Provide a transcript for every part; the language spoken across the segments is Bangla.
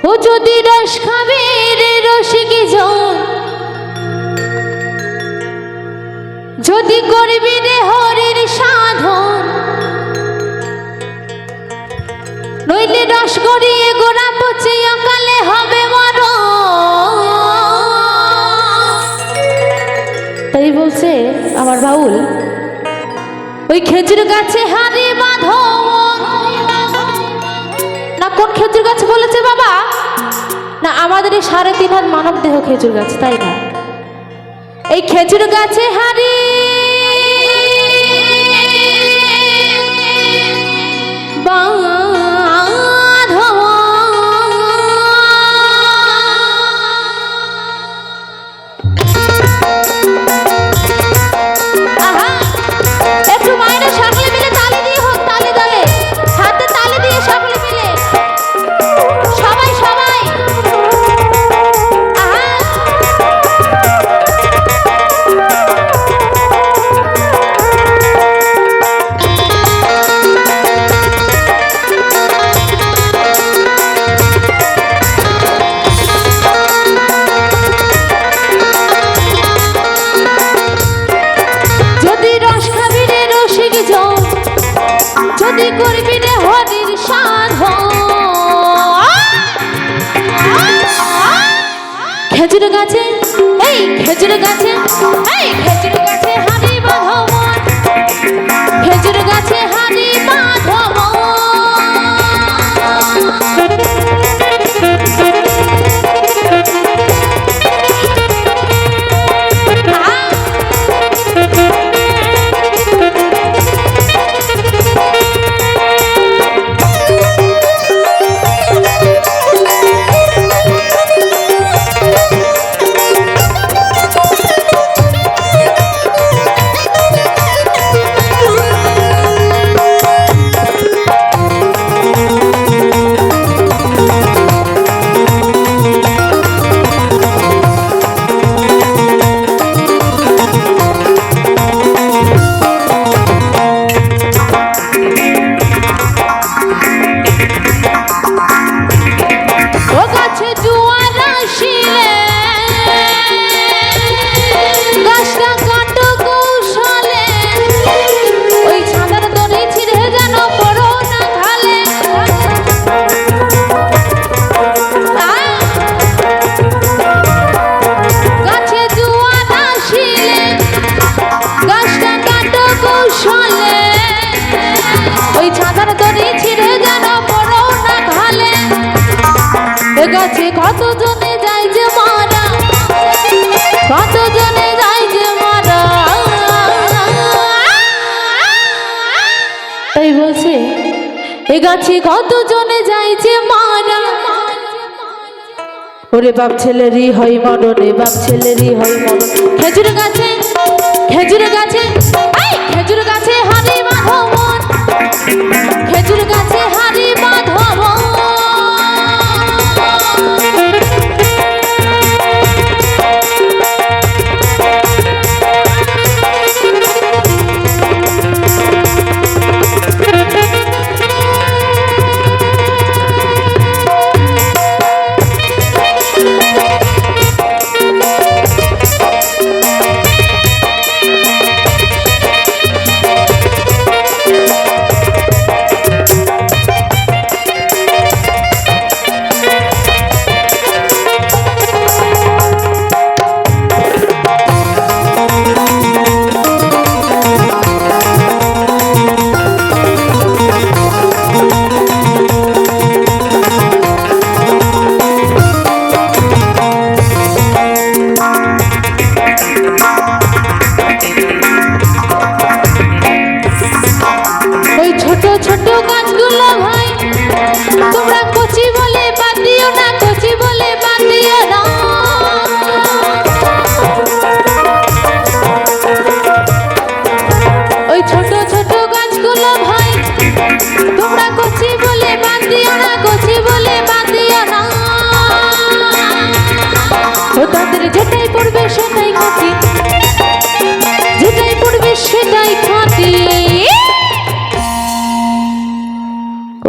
ও যদি রস খাবে রে রসিকে জন, যদি করবি রে হরির সাধন, নইলে রস গড়িয়ে গোড়া পচে অকালে হবে মরণ। তাই বলছে আমার বাউল, ওই খেজুর গাছে হারি বাঁধো না। কোন খেজুর গাছ বলেছে বাবা? না, আমাদের এই 3.5 হাত মানব দেহ খেজুর গাছ, তাই না? এই খেজুর গাছে হারি বাঁধো, একটু মায়েরা সকলে মিলে তালি দিয়ে হোক, তালি তালে হাতে তালি দিয়ে সকলে মিলে সবাই সবাই। যদি রস খাবি রে রসিক জন, যদি করবি রে হরির সাধন, খেজুর গাছে এই খেজুর গাছে এই খেজুর গাছে হারি বাঁধো মন, খেজুর গাছে হারি বাঁধো মন। গাছে কত জনে যায় যে মারা, কত জনে যায় যে মারা। তাই বলছে এ গাছে কত জনে যায় যে মারা। ওরে বাপ ছেলেরই হয় মরণ, এ বাপ ছেলেরই হয় মরণ। খেজুর গাছে খেজুর গাছে খেজুর গাছে হারি বাঁধো মন, খেজুর গাছে হারি বাঁধো মন।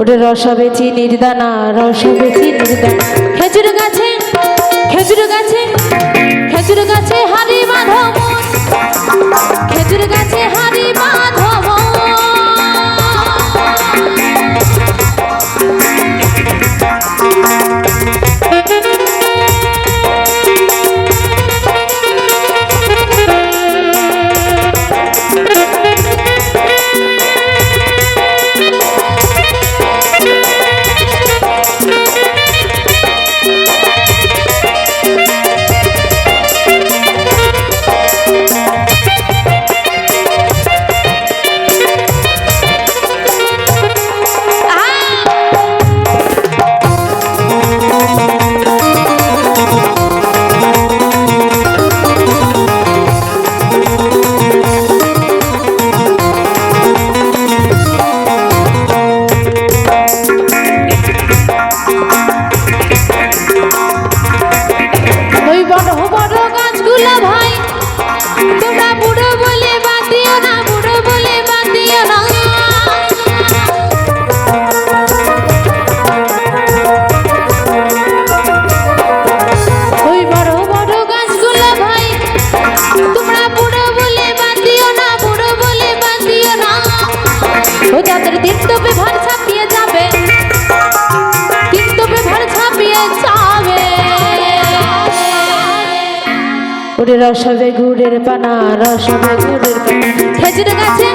ওরে রসা বেচি নির্দানা, রসা বেচি নির্দানা। গাছে খেজুর গাছে খেজুর গাছে হারি বাঁধো মন খেজুর গাছে হারি বাঁধো মন রসবে গুড়ের পানা রসবে গুড়ের পানা খেজুর গাছে